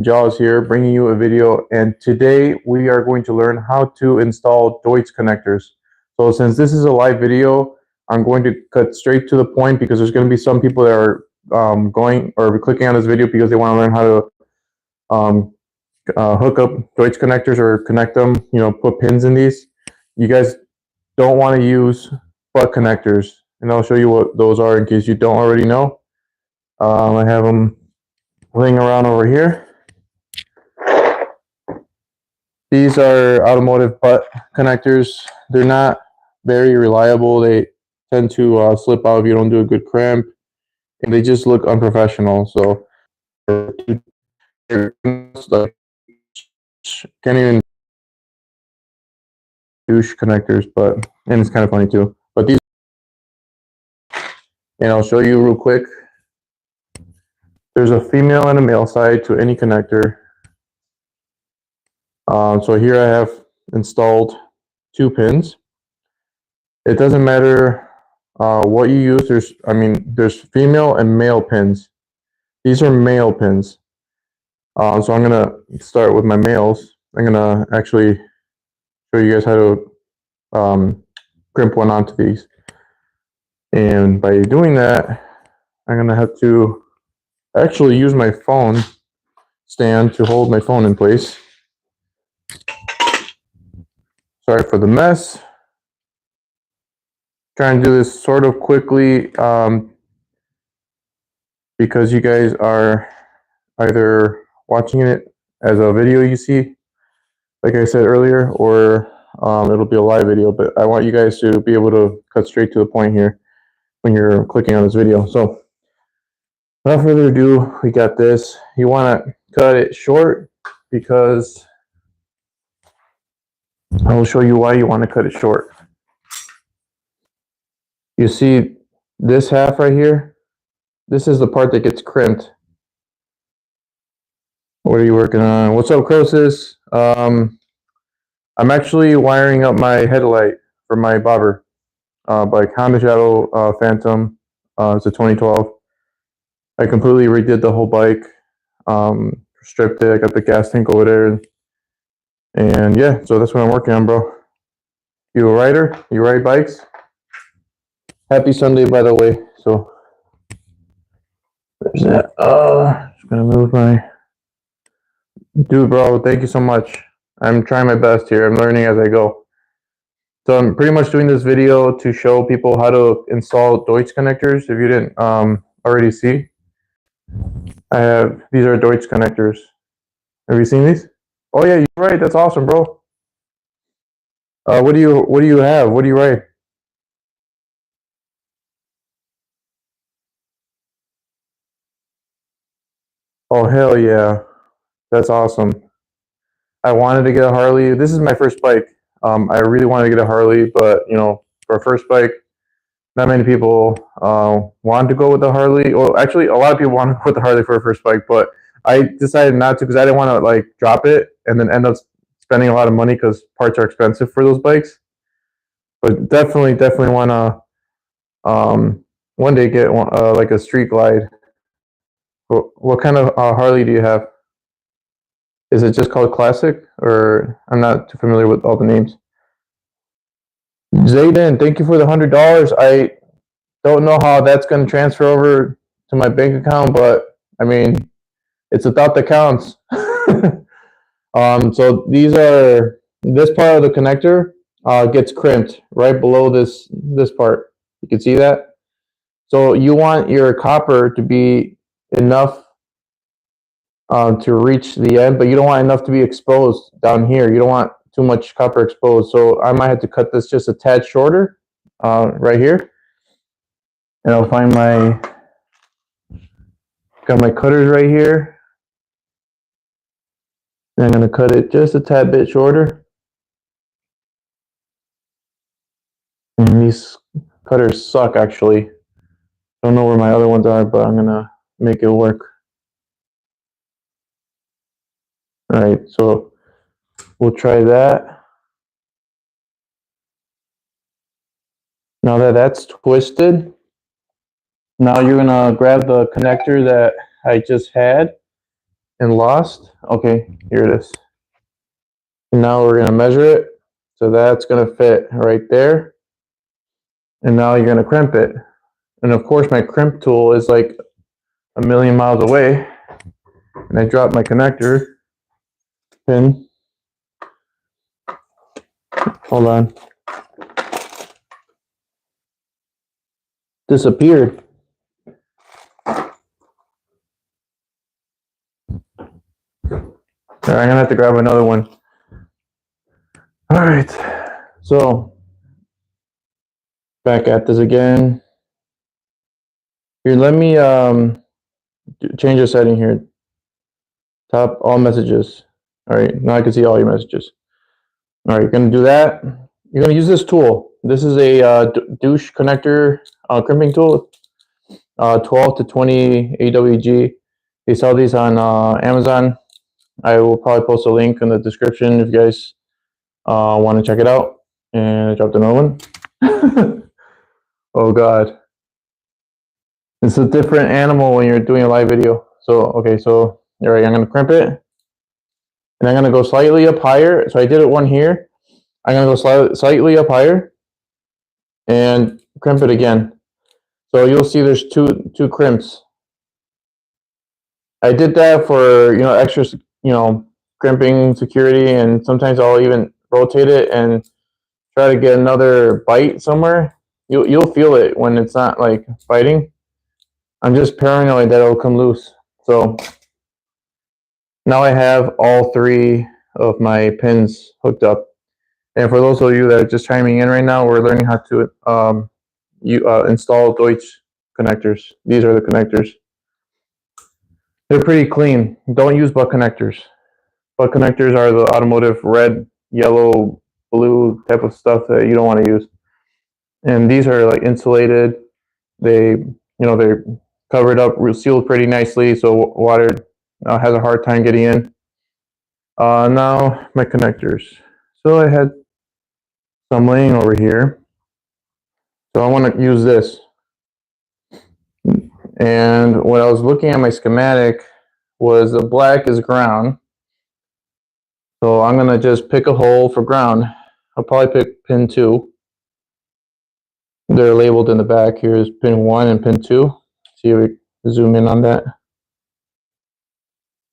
Jaws here, bringing you a video, and today we are going to learn how to install Deutsch connectors. So since this is a live video, I'm going to cut straight to the point because there's going to be some people that are going or clicking on this video because they want to learn how to hook up Deutsch connectors or connect them, put pins in these. You guys don't want to use butt connectors, and I'll show you what those are in case you don't already know. I have them laying around over here. These are automotive butt connectors. They're not very reliable. They tend to slip out if you don't do a good cramp, and they just look unprofessional. So like, can't even douche connectors, and it's kind of funny too. But these, and I'll show you real quick. There's a female and a male side to any connector. So here I have installed 2 pins. It doesn't matter what you use. There's female and male pins. These are male pins. So I'm gonna start with my males. I'm gonna actually show you guys how to crimp one onto these. And by doing that, I'm gonna have to actually use my phone stand to hold my phone in place. Sorry for the mess. Trying to do this sort of quickly because you guys are either watching it as a video you see, like I said earlier, or it'll be a live video, but I want you guys to be able to cut straight to the point here when you're clicking on this video. So without further ado, we got this. You want to cut it short because I will show you why you want to cut it short. You see this half right here? This is the part that gets crimped. What are you working on? What's up, Croesus? I'm actually wiring up my headlight for my bobber bike, Honda Shadow Phantom. It's a 2012. I completely redid the whole bike, stripped it. I got the gas tank over there, and yeah, so that's what I'm working on, bro. You a rider? You ride bikes? Happy Sunday, by the way. So there's that. Just gonna move my dude, bro. Thank you so much. I'm trying my best here. I'm learning as I go. So I'm pretty much doing this video to show people how to install Deutsch connectors. If you didn't already see, these are Deutsch connectors. Have you seen these? Oh yeah, you're right. That's awesome, bro. What do you have? What do you write? Oh hell yeah, that's awesome. I wanted to get a Harley. This is my first bike. I really wanted to get a Harley, but for a first bike, not many people want to go with the Harley. Well, actually, a lot of people want to go with the Harley for a first bike, but I decided not to because I didn't want to like drop it and then end up spending a lot of money because parts are expensive for those bikes. But definitely want to one day get one, like a Street Glide. What kind of Harley do you have? Is it just called Classic, or I'm not too familiar with all the names? Zayden, thank you for the $100. I don't know how that's going to transfer over to my bank account, but I mean, it's a thought that counts. So this part of the connector gets crimped right below this part. You can see that. So you want your copper to be enough to reach the end, but you don't want enough to be exposed down here. You don't want too much copper exposed. So I might have to cut this just a tad shorter right here. And I'll find got my cutters right here. And I'm going to cut it just a tad bit shorter. And these cutters suck, actually. Don't know where my other ones are, but I'm going to make it work. All right, so we'll try that. Now that that's twisted, now you're going to grab the connector that I just had, and lost. Okay, here it is. And now we're gonna measure it. So that's gonna fit right there. And now you're gonna crimp it. And of course my crimp tool is like a million miles away. And I dropped my connector pin. Hold on. Disappeared. All right, I'm gonna have to grab another one. All right, so back at this again. Here, let me change the setting here. Top all messages. All right, now I can see all your messages. All right, you're gonna do that. You're gonna use this tool. This is a Deutsch connector crimping tool. 12 to 20 AWG. They sell these on Amazon. I will probably post a link in the description if you guys want to check it out. And I dropped another one. Oh God. It's a different animal when you're doing a live video. So, okay, so, all right, I'm gonna crimp it. And I'm gonna go slightly up higher. So I did it one here. I'm gonna go slightly up higher and crimp it again. So you'll see there's two crimps. I did that for, extra, crimping security, and sometimes I'll even rotate it and try to get another bite somewhere. You'll feel it when it's not like biting. I'm just paranoid that it'll come loose. So now I have all three of my pins hooked up. And for those of you that are just chiming in right now, we're learning how to install Deutsch connectors. These are the connectors. They're pretty clean. Don't use butt connectors. Butt connectors are the automotive red, yellow, blue type of stuff that you don't want to use. And these are like insulated. They're covered up, sealed pretty nicely, so water has a hard time getting in. Now my connectors. So I had some laying over here. So I want to use this. And when I was looking at my schematic was the black is ground. So I'm gonna just pick a hole for ground. I'll probably pick pin 2. They're labeled in the back. Here's pin 1 and pin 2. See if we zoom in on that.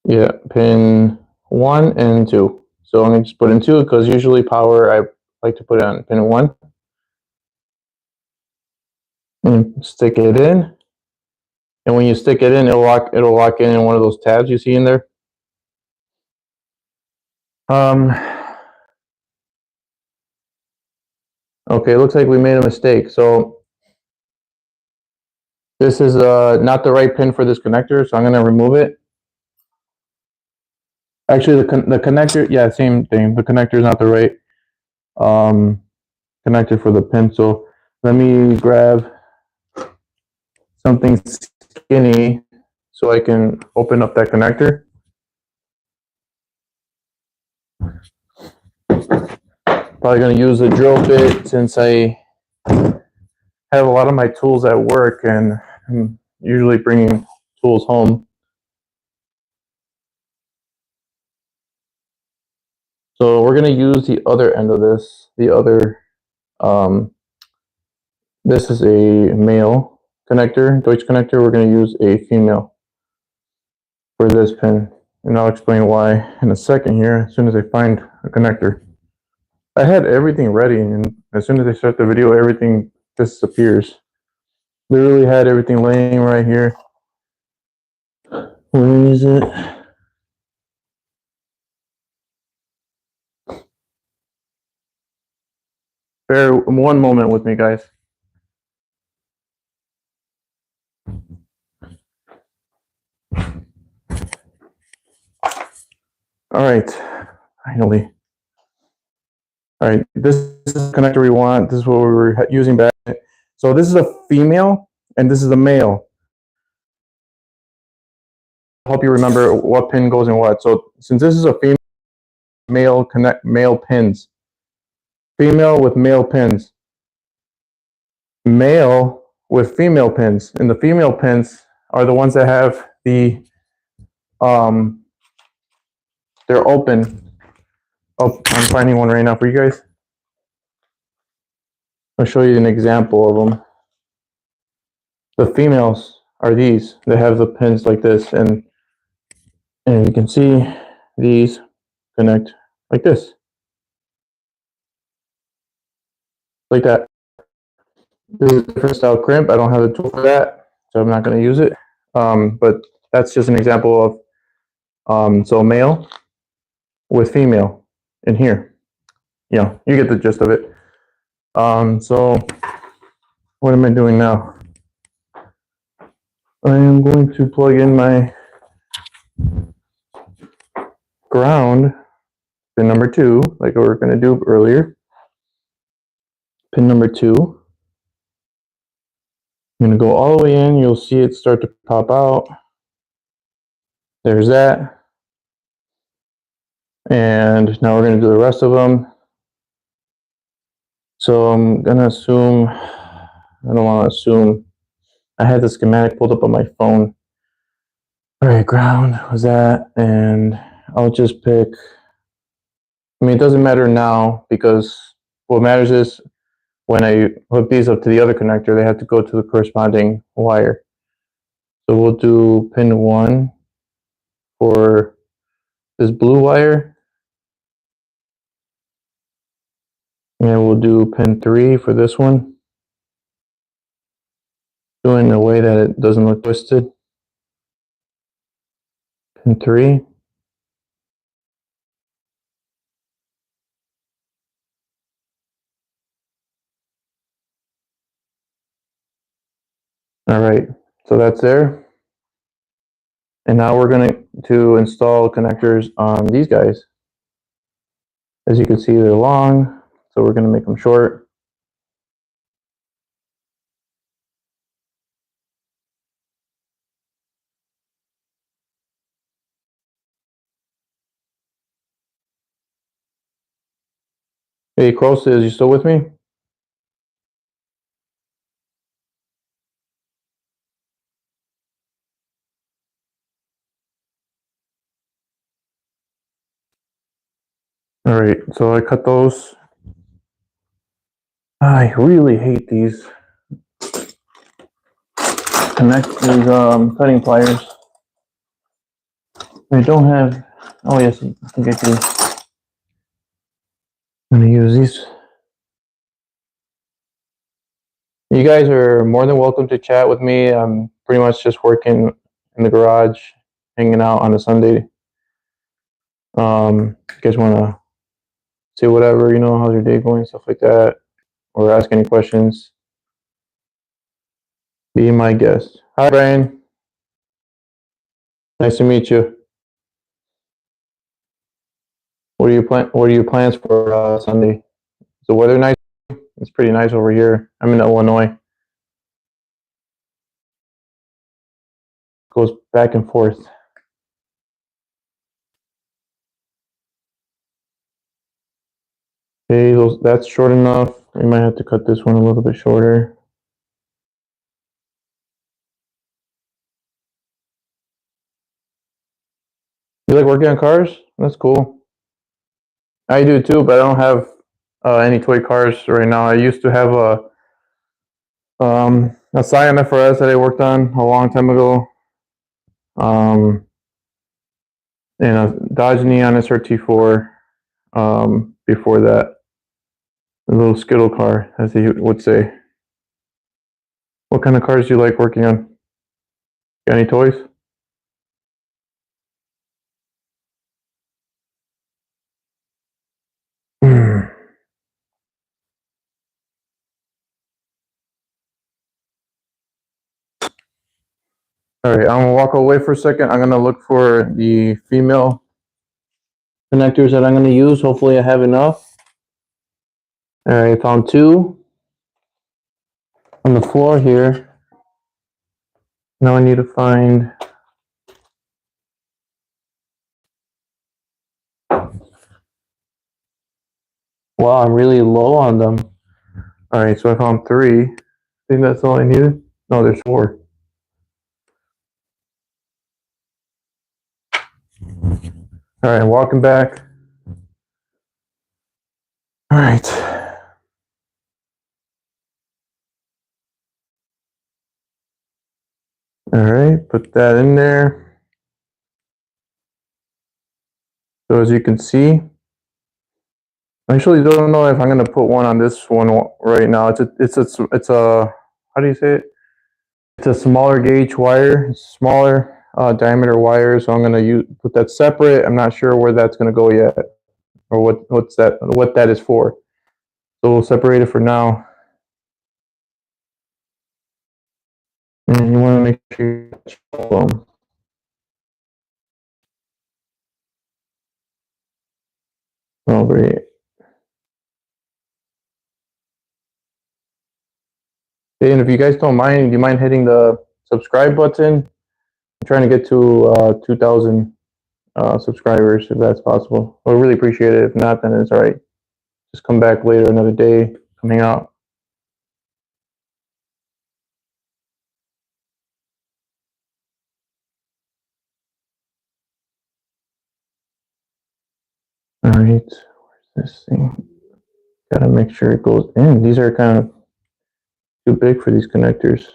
Yeah, pin 1 and 2. So I'm gonna just put in 2 because usually power I like to put it on pin 1. And stick it in. And when you stick it in, it'll lock in one of those tabs you see in there. Okay, it looks like we made a mistake. So this is not the right pin for this connector, so I'm gonna remove it. Actually, the connector, yeah, same thing. The connector is not the right connector for the pin. So let me grab something skinny so I can open up that connector. Probably gonna use a drill bit since I have a lot of my tools at work and I'm usually bringing tools home. So we're gonna use the other end of this. This is a male connector, Deutsch connector. We're gonna use a female for this pin. And I'll explain why in a second here, as soon as I find a connector. I had everything ready, and as soon as I start the video, everything disappears. Literally had everything laying right here. Where is it? Bear one moment with me, guys. All right, finally. All right, this is the connector we want. This is what we were using back. So this is a female, and this is a male. I'll help you remember what pin goes in what. So since this is a female, male pins. Female with male pins. Male with female pins. And the female pins are the ones that have the they're open. Oh, I'm finding one right now for you guys. I'll show you an example of them. The females are these. They have the pins like this, and you can see these connect like this, like that. This is a different style crimp. I don't have a tool for that, so I'm not going to use it. But that's just an example of so male with female in here. You get the gist of it. So what am I doing now? I am going to plug in my ground, pin number 2, like we were going to do earlier. Pin number 2. I'm going to go all the way in. You'll see it start to pop out. There's that. And now we're going to do the rest of them. So I'm going to assume, I don't want to assume, I had the schematic pulled up on my phone. All right, ground was that, and I'll just pick, I mean, it doesn't matter now because what matters is when I hook these up to the other connector, they have to go to the corresponding wire. So we'll do pin 1 for this blue wire, and we'll do pin 3 for this one, doing a way that it doesn't look twisted. Pin 3. All right, so that's there. And now we're going to install connectors on these guys. As you can see, they're long, so we're going to make them short. Hey, Crosis, you still with me? All right, so I cut those. I really hate these cutting pliers. I don't have, oh yes, I think I do. I'm gonna use these. You guys are more than welcome to chat with me. I'm pretty much just working in the garage, hanging out on a Sunday. You guys wanna say whatever, how's your day going, stuff like that, or ask any questions, be my guest. Hi, Brian. Nice to meet you. What are your plans for Sunday? Is the weather nice? It's pretty nice over here. I'm in Illinois. Goes back and forth. Okay, that's short enough. We might have to cut this one a little bit shorter. You like working on cars? That's cool. I do too, but I don't have any toy cars right now. I used to have a Scion FRS that I worked on a long time ago, and a Dodge Neon SRT4 before that. A little skittle car, as he would say. What kind of cars do you like working on? Got any toys? All right, I'm gonna walk away for a second. I'm gonna look for the female connectors that I'm gonna use. Hopefully I have enough. All right, I found 2 on the floor here. Now I need to find, wow, I'm really low on them. All right, so I found 3. I think that's all I needed. No, there's 4. All right, walking back. All right. All right, put that in there. So as you can see, I actually don't know if I'm gonna put one on this one right now. It's a how do you say it? It's a smaller gauge wire, smaller diameter wire. So I'm gonna put that separate. I'm not sure where that's gonna go yet, or what that is for. So we'll separate it for now. And you want to make sure you touch all of them. Oh, great. Okay, and if you guys don't mind, do you mind hitting the subscribe button? I'm trying to get to 2,000 subscribers if that's possible. I would really appreciate it. If not, then it's all right. Just come back later, another day, coming out. All right, where's this thing? Gotta make sure it goes in. These are kind of too big for these connectors.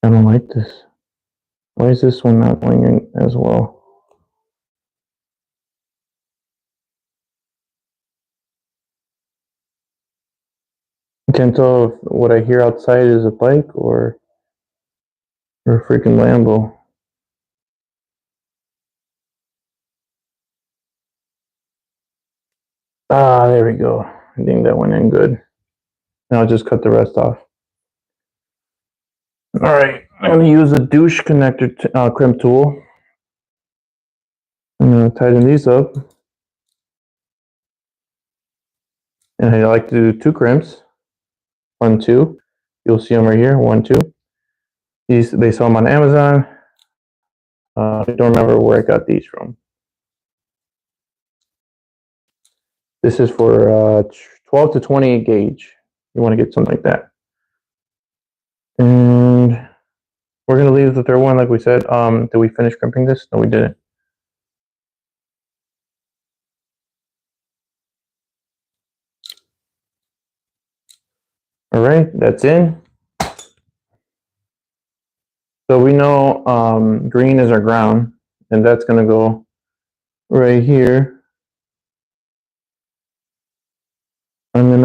I don't like this. Why is this one not going in as well? I can't tell if what I hear outside is a bike or a freaking Lambo. Ah, there we go. I think that went in good. Now I'll just cut the rest off. All right, I'm gonna use a Deutsch connector crimp tool. I'm gonna tighten these up. And I like to do 2 crimps. 1, 2. You'll see them right here. 1, 2. They sell them on Amazon. I don't remember where I got these from. This is for 12 to 28 gauge. You want to get something like that. And we're gonna leave the third one, like we said. Did we finish crimping this? No, we didn't. All right, that's in. So we know green is our ground, and that's gonna go right here. I'm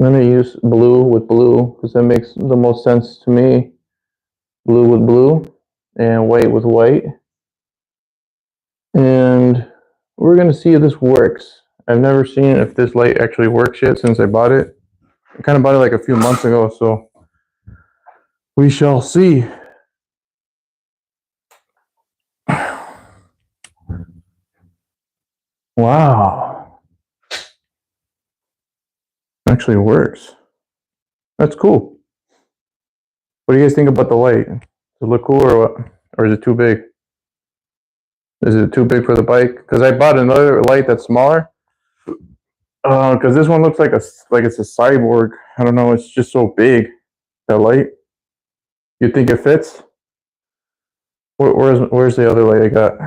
gonna use blue with blue because that makes the most sense to me. Blue with blue and white with white. And we're gonna see if this works. I've never seen if this light actually works yet since I bought it. I kind of bought it like a few months ago, so we shall see. Wow. Actually works. That's cool. What do you guys think about the light? Does it look cool or what? Or is it too big? Is it too big for the bike? Because I bought another light that's smaller. Because this one looks like it's a cyborg. I don't know. It's just so big. That light. You think it fits? Where's the other light I got?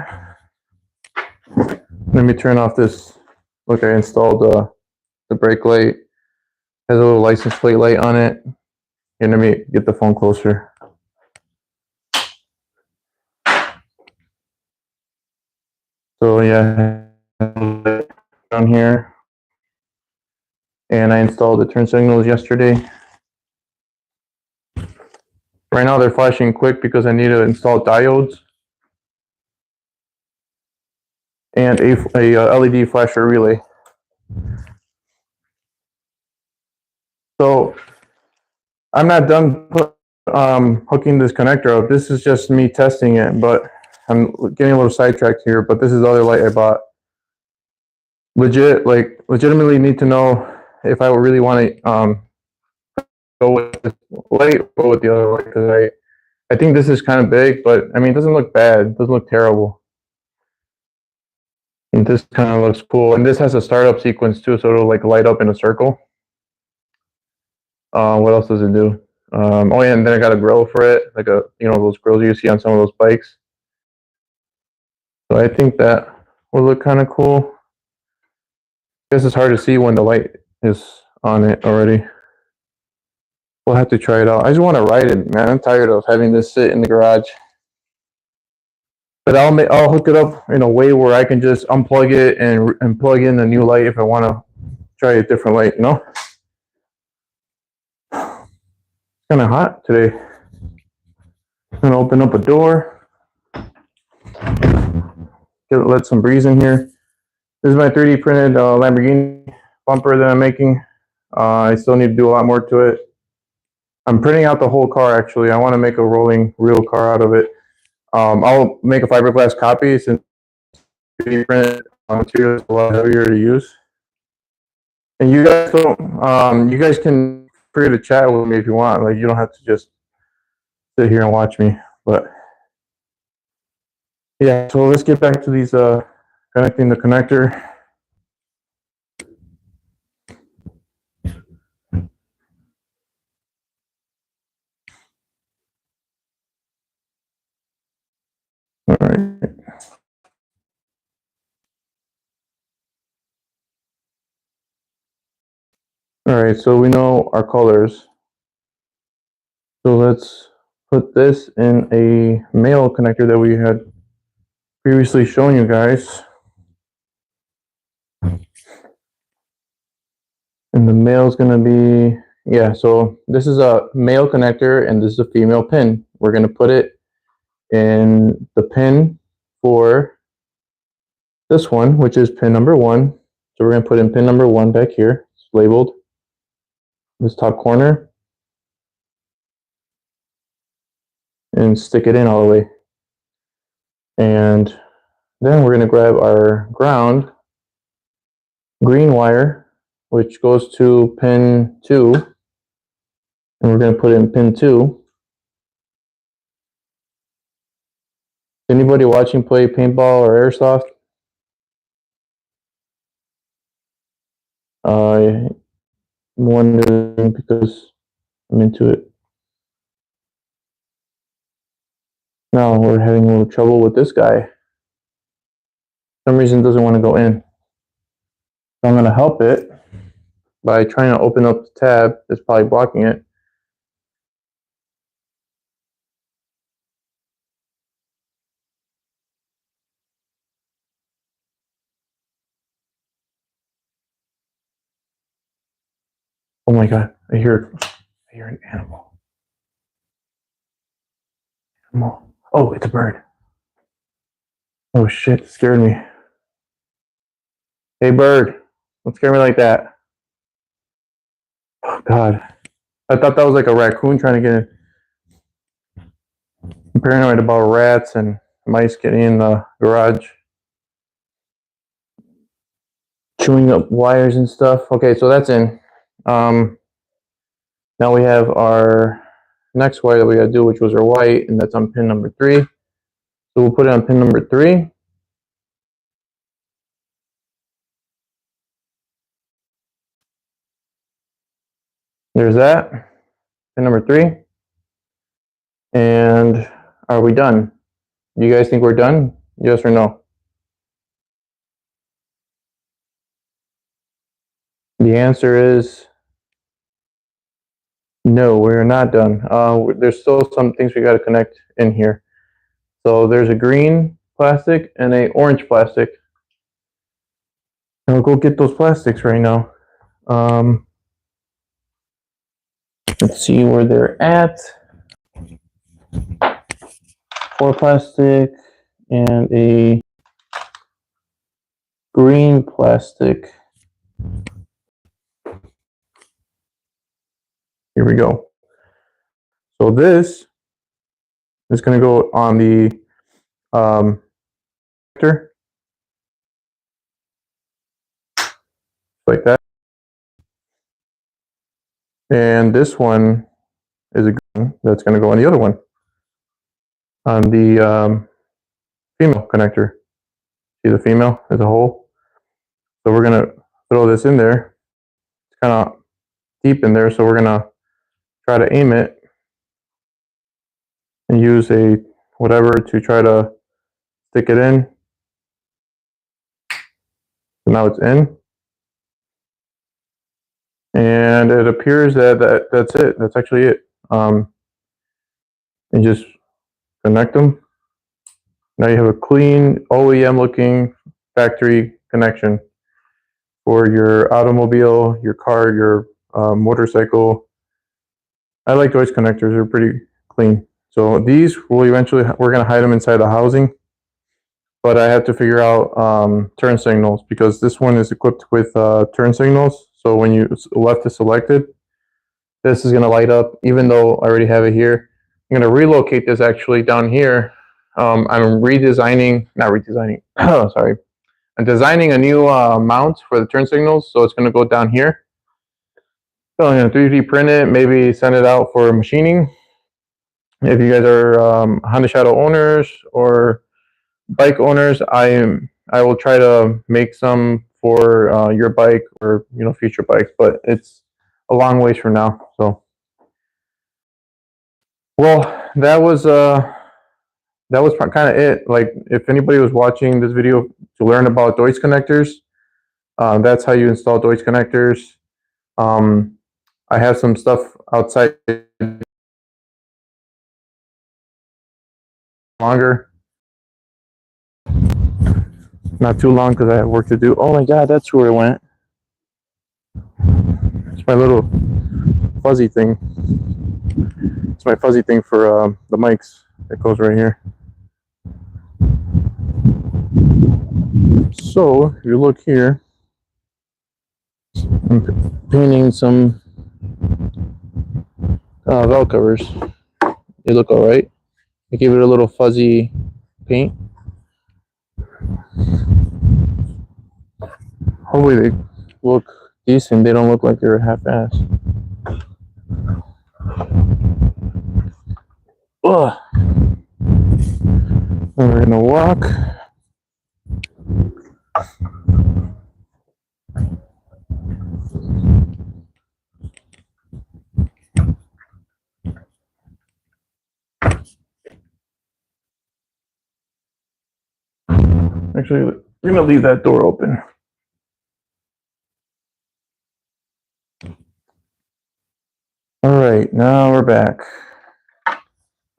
Let me turn off this. Look, I installed the brake light. Has a little license plate light on it. Here, let me get the phone closer. So yeah, down here, and I installed the turn signals yesterday. Right now they're flashing quick because I need to install diodes and a LED flasher relay. So I'm not done hooking this connector up. This is just me testing it, but I'm getting a little sidetracked here. But this is the other light I bought. Legitimately need to know if I really want to go with this light or with the other light, because I think this is kind of big, but I mean, it doesn't look bad. It doesn't look terrible. And this kind of looks cool. And this has a startup sequence too, so it'll like light up in a circle. What else does it do? Oh yeah, and then I got a grill for it, like those grills you see on some of those bikes. So I think that will look kind of cool. I guess it's hard to see when the light is on it already. We'll have to try it out. I just want to ride it, man. I'm tired of having this sit in the garage. But I'll hook it up in a way where I can just unplug it and plug in a new light if I want to try a different light. It's kind of hot today. I'm gonna open up a door. Let some breeze in here. This is my 3D printed Lamborghini bumper that I'm making. I still need to do a lot more to it. I'm printing out the whole car actually. I want to make a rolling real car out of it. I'll make a fiberglass copy since 3D printed material is a lot heavier to use. And you guys can free to chat with me if you want. Like, you don't have to just sit here and watch me. But yeah, so let's get back to these connecting the connector. All right. All right, so we know our colors. So let's put this in a male connector that we had previously shown you guys. And the male is going to be, yeah, so this is a male connector and this is a female pin. We're going to put it in the pin for this one, which is pin number 1. So we're going to put in pin number 1 back here. It's labeled this top corner. And stick it in all the way. And then we're going to grab our ground green wire, which goes to pin 2. And we're going to put in pin 2. Anybody watching play paintball or airsoft? I'm wondering because I'm into it. Now we're having a little trouble with this guy. For some reason doesn't want to go in. So I'm going to help it by trying to open up the tab that's probably blocking it. Oh my god, I hear an animal. Oh, it's a bird. Oh shit, it scared me. Hey bird, don't scare me like that. Oh god. I thought that was like a raccoon trying to get in. I'm paranoid about rats and mice getting in the garage. Chewing up wires and stuff. Okay, so that's in. Now we have our next wire that we gotta do, which was our white, and that's on pin number 3. So we'll put it on pin number 3. There's that, pin number 3. And are we done? Do you guys think we're done? Yes or no? The answer is no, we're not done. There's still some things we got to connect in here. So there's a green plastic and a orange plastic. I'll go get those plastics right now. Let's see where they're at. 4 plastic and a green plastic. Here we go. So this is going to go on the connector, like that. And this one is a green that's going to go on the other one, on the female connector. See the female as a hole? So we're going to throw this in there. It's kind of deep in there, so we're going to try to aim it and use a whatever to try to stick it in. So now it's in. And it appears that that's it. That's actually it. And just connect them. Now you have a clean OEM looking factory connection for your automobile, your car, your motorcycle. I like Deutsch connectors. They're pretty clean. So these will eventually, we're going to hide them inside the housing. But I have to figure out turn signals because this one is equipped with turn signals. So when you left is selected, this is going to light up even though I already have it here. I'm going to relocate this actually down here. I'm not redesigning, sorry. I'm designing a new mount for the turn signals. So it's going to go down here. So I'm going to 3D print it, maybe send it out for machining. If you guys are Honda Shadow owners or bike owners, I will try to make some for your bike or future bikes, but it's a long ways from now. So, well, that was kind of it. Like, if anybody was watching this video to learn about Deutsch connectors, that's how you install Deutsch connectors. I have some stuff outside longer. Not too long because I have work to do. Oh my God, that's where it went. It's my little fuzzy thing. It's my fuzzy thing for the mics. It goes right here. So if you look here, I'm painting some valve covers. They look all right. I gave it a little fuzzy paint. Hopefully they look decent. They don't look like they're half-assed. Ugh. We're gonna walk. Actually, we're gonna leave that door open. All right, now we're back.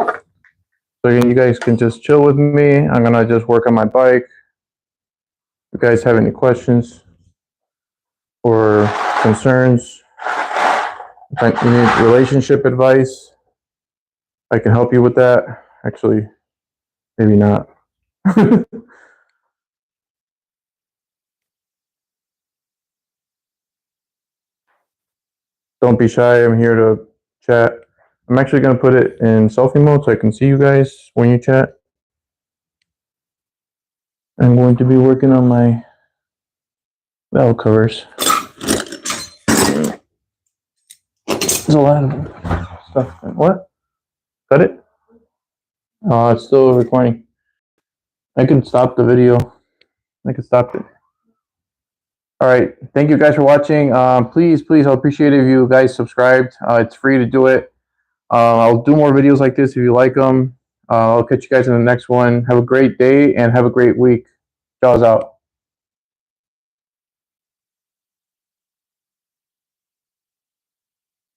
So you guys can just chill with me. I'm gonna just work on my bike. If you guys have any questions or concerns, if you need relationship advice, I can help you with that. Actually, maybe not. Don't be shy. I'm here to chat. I'm actually going to put it in selfie mode so I can see you guys when you chat. I'm going to be working on my valve covers. There's a lot of stuff. What? Cut it? Oh, it's still recording. I can stop the video. I can stop it. All right. Thank you guys for watching. Please, I'll appreciate it if you guys subscribed. It's free to do it. I'll do more videos like this if you like them. I'll catch you guys in the next one. Have a great day and have a great week. Jaws out.